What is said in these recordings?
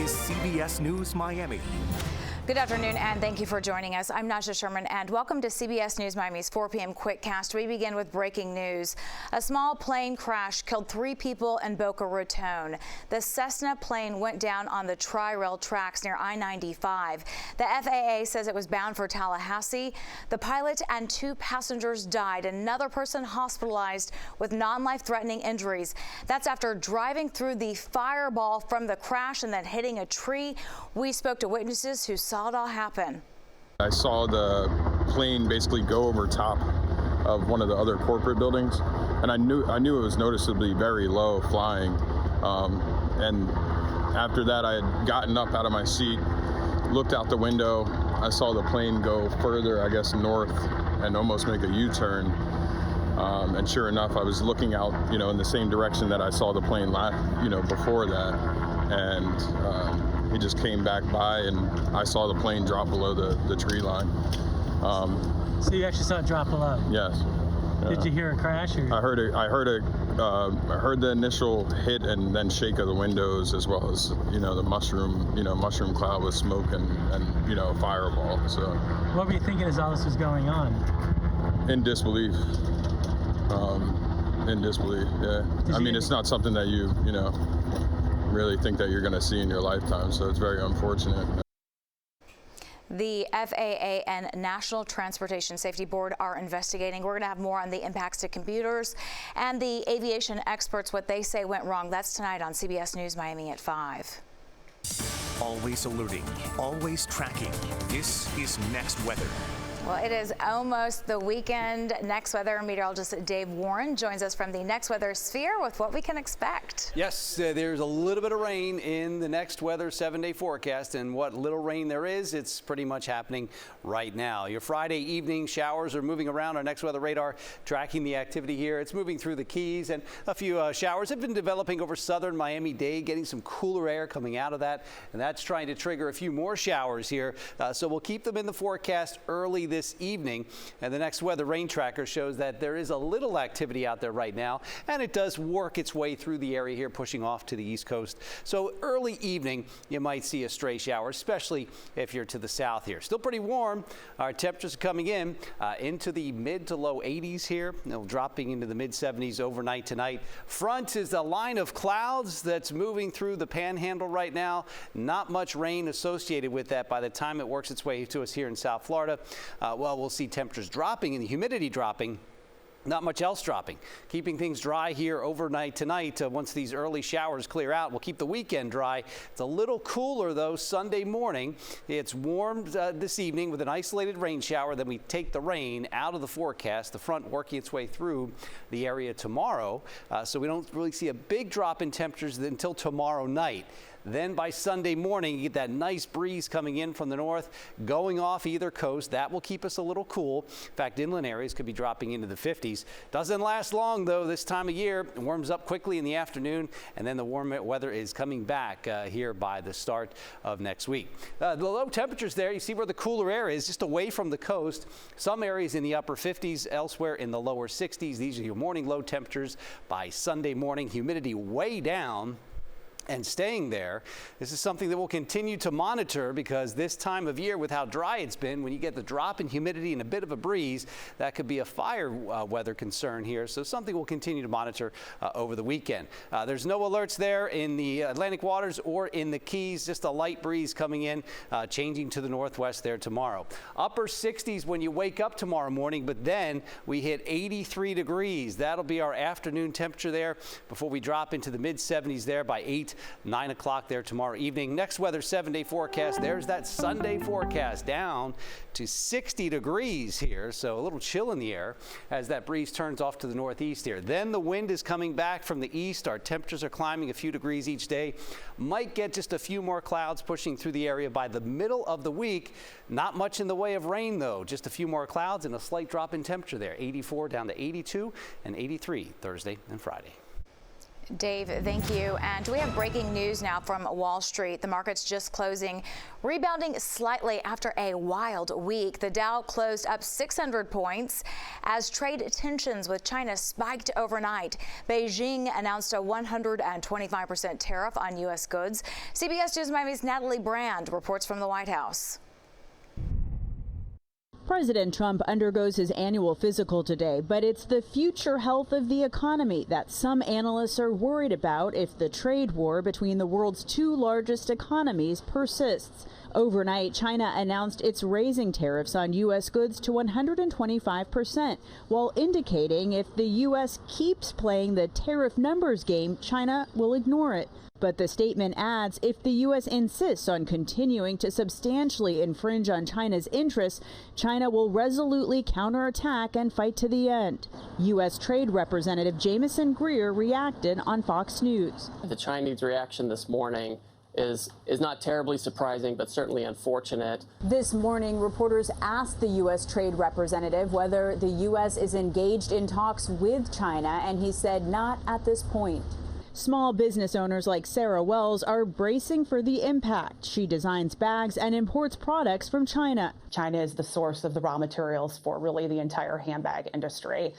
is CBS News Miami. Good afternoon, and thank you for joining us. I'm Najahe Sherman, and welcome to CBS News Miami's 4 p.m. Quickcast. We begin with breaking news. A small plane crash killed 3 people in Boca Raton. The Cessna plane went down on the Tri-Rail tracks near I-95. The FAA says it was bound for Tallahassee. The pilot and 2 passengers died. Another person hospitalized with non-life-threatening injuries. That's after driving through the fireball from the crash and then hitting a tree. We spoke to witnesses who saw it all happen. I saw the plane basically go over top of one of the other corporate buildings, and I knew it was noticeably very low flying. And after that, I had gotten up out of my seat, looked out the window. I saw the plane go further, I guess, north and almost make a U-turn. And sure enough, I was looking out, in the same direction that I saw the plane before that. And he just came back by, and I saw the plane drop below the tree line. So you actually saw it drop below? Yes. Did you hear a crash? Or? I heard the initial hit and then shake of the windows, as well as the mushroom cloud with smoke and a fireball. So. What were you thinking as all this was going on? In disbelief. Yeah. I mean, it's not something that you really think that you're going to see in your lifetime, so it's very unfortunate. The FAA and National Transportation Safety Board are investigating. We're going to have more on the impacts to computers and the aviation experts, what they say went wrong. That's tonight on CBS News Miami at 5. Always alerting, always tracking. This is Next Weather. Well, it is almost the weekend. Next Weather meteorologist Dave Warren joins us from the Next Weather sphere with what we can expect. Yes, there's a little bit of rain in the Next Weather 7-day forecast, and what little rain there is, it's pretty much happening right now. Your Friday evening showers are moving around our Next Weather radar, tracking the activity here. It's moving through the Keys, and a few showers have been developing over southern Miami-Dade, getting some cooler air coming out of that, and that's trying to trigger a few more showers here. So we'll keep them in the forecast early this evening, and the Next Weather rain tracker shows that there is a little activity out there right now, and it does work its way through the area here, pushing off to the east coast. So early evening, you might see a stray shower, especially if you're to the south here. Still pretty warm. Our temperatures are coming in into the mid to low 80s here, dropping into the mid 70s overnight tonight. Front is a line of clouds that's moving through the panhandle right now. Not much rain associated with that by the time it works its way to us here in South Florida. Well, we'll see temperatures dropping and the humidity dropping. Not much else dropping. Keeping things dry here overnight tonight. Once these early showers clear out, we'll keep the weekend dry. It's a little cooler, though, Sunday morning. It's warm this evening with an isolated rain shower. Then we take the rain out of the forecast, the front working its way through the area tomorrow. So we don't really see a big drop in temperatures until tomorrow night. Then by Sunday morning, you get that nice breeze coming in from the north, going off either coast. That will keep us a little cool. In fact, inland areas could be dropping into the 50s. Doesn't last long, though, this time of year. It warms up quickly in the afternoon, and then the warm weather is coming back here by the start of next week. The low temperatures there, you see where the cooler air is, just away from the coast. Some areas in the upper 50s, elsewhere in the lower 60s. These are your morning low temperatures by Sunday morning. Humidity way down and staying there. This is something that we'll continue to monitor, because this time of year, with how dry it's been, when you get the drop in humidity and a bit of a breeze, that could be a fire weather concern here. So something we'll continue to monitor over the weekend. There's no alerts there in the Atlantic waters or in the Keys, just a light breeze coming in, changing to the northwest there tomorrow. Upper 60s when you wake up tomorrow morning, but then we hit 83 degrees. That'll be our afternoon temperature there before we drop into the mid 70s there by 9 o'clock there tomorrow evening. Next Weather 7-day forecast. There's that Sunday forecast, down to 60 degrees here. So a little chill in the air as that breeze turns off to the northeast here. Then the wind is coming back from the east. Our temperatures are climbing a few degrees each day. Might get just a few more clouds pushing through the area by the middle of the week. Not much in the way of rain, though. Just a few more clouds and a slight drop in temperature there. 84 down to 82 and 83 Thursday and Friday. Dave, thank you. And we have breaking news now from Wall Street. The market's just closing, rebounding slightly after a wild week. The Dow closed up 600 points as trade tensions with China spiked overnight. Beijing announced a 125% tariff on U.S. goods. CBS News Miami's Natalie Brand reports from the White House. President Trump undergoes his annual physical today, but it's the future health of the economy that some analysts are worried about if the trade war between the world's two largest economies persists. Overnight, China announced it's raising tariffs on U.S. goods to 125%, while indicating if the U.S. keeps playing the tariff numbers game, China will ignore it. But the statement adds if the U.S. insists on continuing to substantially infringe on China's interests, China will resolutely counterattack and fight to the end. U.S. Trade Representative Jamieson Greer reacted on Fox News. The Chinese reaction this morning is not terribly surprising, but certainly unfortunate. This morning, reporters asked the U.S. Trade Representative whether the U.S. is engaged in talks with China, and he said not at this point. Small business owners like Sarah Wells are bracing for the impact. She designs bags and imports products from China. China is the source of the raw materials for really the entire handbag industry.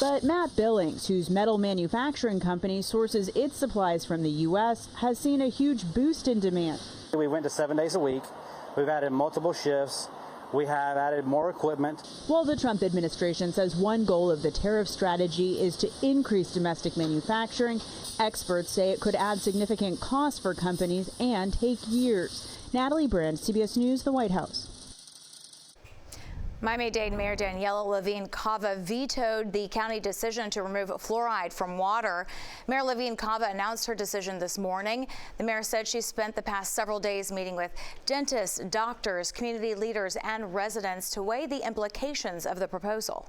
But Matt Billings, whose metal manufacturing company sources its supplies from the U.S., has seen a huge boost in demand. We went to 7 days a week. We've added multiple shifts. We have added more equipment. While the Trump administration says one goal of the tariff strategy is to increase domestic manufacturing, experts say it could add significant costs for companies and take years. Natalie Brand, CBS News, the White House. Miami-Dade Mayor Daniella Levine Cava vetoed the county decision to remove fluoride from water. Mayor Levine Cava announced her decision this morning. The mayor said she spent the past several days meeting with dentists, doctors, community leaders, and residents to weigh the implications of the proposal.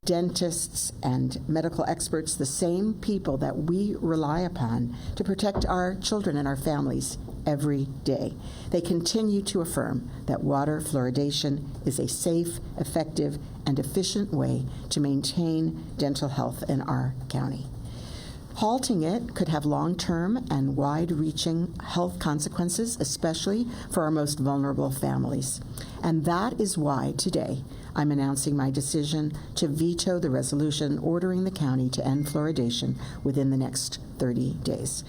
Dentists and medical experts, the same people that we rely upon to protect our children and our families every day. They continue to affirm that water fluoridation is a safe, effective, and efficient way to maintain dental health in our county. Halting it could have long-term and wide-reaching health consequences, especially for our most vulnerable families. And that is why today I'm announcing my decision to veto the resolution ordering the county to end fluoridation within the next 30 days.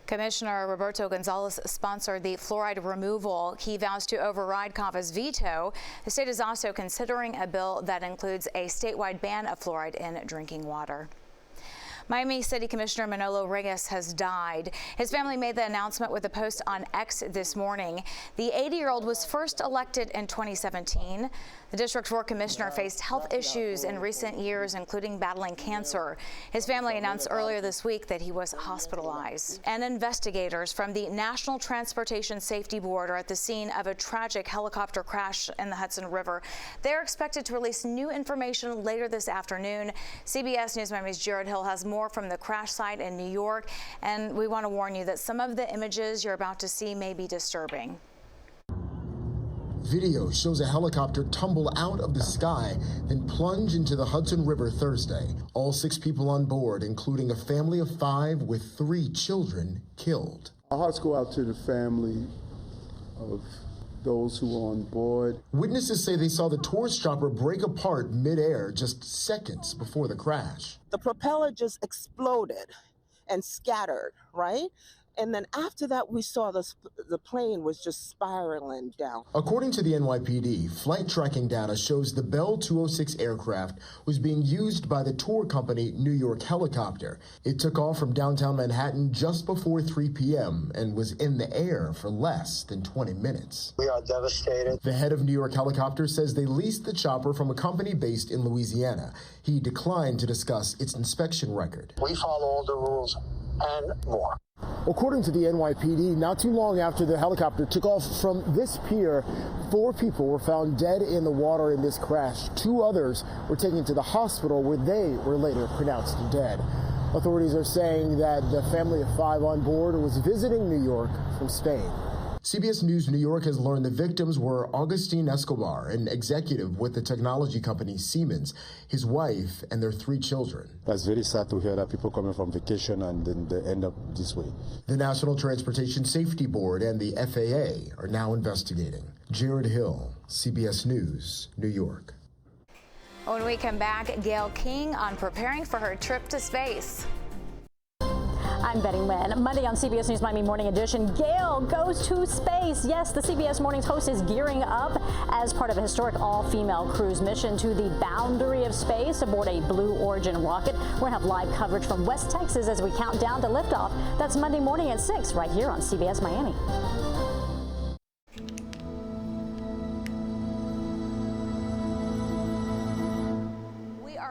Commissioner Roberto Gonzalez sponsored the fluoride removal. He vows to override Cava's veto. The state is also considering a bill that includes a statewide ban of fluoride in drinking water. Miami City Commissioner Manolo Reyes has died. His family made the announcement with a post on X this morning. The 80-year-old was first elected in 2017. The District 4 commissioner faced health issues in recent years, including battling cancer. His family announced earlier this week that he was hospitalized. And investigators from the National Transportation Safety Board are at the scene of a tragic helicopter crash in the Hudson River. They're expected to release new information later this afternoon. CBS News Miami's Jared Hill has more from the crash site in New York, and we want to warn you that some of the images you're about to see may be disturbing. Video shows a helicopter tumble out of the sky, then plunge into the Hudson River Thursday. All 6 people on board, including a family of 5 with 3 children, killed. Our hearts go out to the family of those who were on board. Witnesses say they saw the tourist chopper break apart midair just seconds before the crash. The propeller just exploded and scattered, right? And then after that, we saw the plane was just spiraling down. According to the NYPD, flight tracking data shows the Bell 206 aircraft was being used by the tour company New York Helicopter. It took off from downtown Manhattan just before 3 p.m. and was in the air for less than 20 minutes. We are devastated. The head of New York Helicopter says they leased the chopper from a company based in Louisiana. He declined to discuss its inspection record. We follow all the rules and more. According to the NYPD, not too long after the helicopter took off from this pier, 4 people were found dead in the water in this crash. 2 others were taken to the hospital where they were later pronounced dead. Authorities are saying that the family of 5 on board was visiting New York from Spain. CBS News New York has learned the victims were Augustine Escobar, an executive with the technology company Siemens, his wife, and their 3 children. That's very sad to hear that people coming from vacation and then they end up this way. The National Transportation Safety Board and the FAA are now investigating. Jared Hill, CBS News, New York. When we come back, Gale King on preparing for her trip to space. I'm Betty Nguyen. Monday on CBS News Miami Morning Edition, Gale goes to space. Yes, the CBS Mornings host is gearing up as part of a historic all-female cruise mission to the boundary of space aboard a Blue Origin rocket. We're going to have live coverage from West Texas as we count down to liftoff. That's Monday morning at 6 right here on CBS Miami.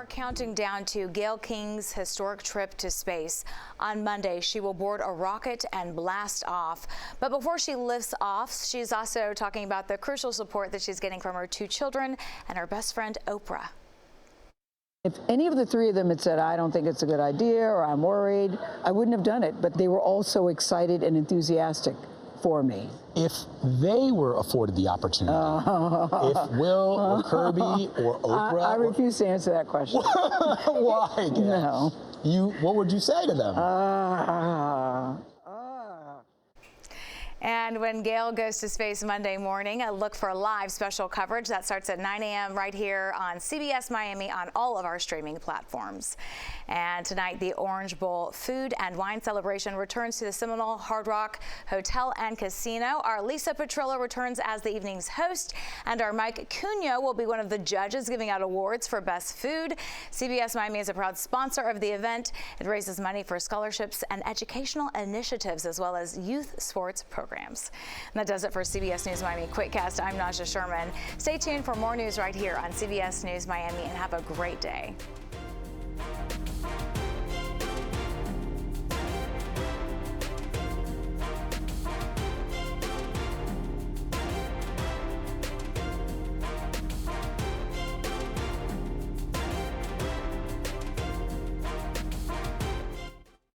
Counting down to Gale King's historic trip to space. On Monday, she will board a rocket and blast off. But before she lifts off, she's also talking about the crucial support that she's getting from her 2 children and her best friend, Oprah. If any of the 3 of them had said, I don't think it's a good idea or I'm worried, I wouldn't have done it. But they were all so excited and enthusiastic for me. If they were afforded the opportunity, if Will or Kirby or Oprah... I refuse to answer that question. Why? No. What would you say to them? And when Gale goes to space Monday morning, look for live special coverage. That starts at 9 a.m. right here on CBS Miami on all of our streaming platforms. And tonight, the Orange Bowl Food and Wine Celebration returns to the Seminole Hard Rock Hotel and Casino. Our Lisa Petrillo returns as the evening's host, and our Mike Cunha will be one of the judges giving out awards for best food. CBS Miami is a proud sponsor of the event. It raises money for scholarships and educational initiatives, as well as youth sports programs. And that does it for CBS News Miami Quickcast. I'm Najahe Sherman. Stay tuned for more news right here on CBS News Miami, and have a great day.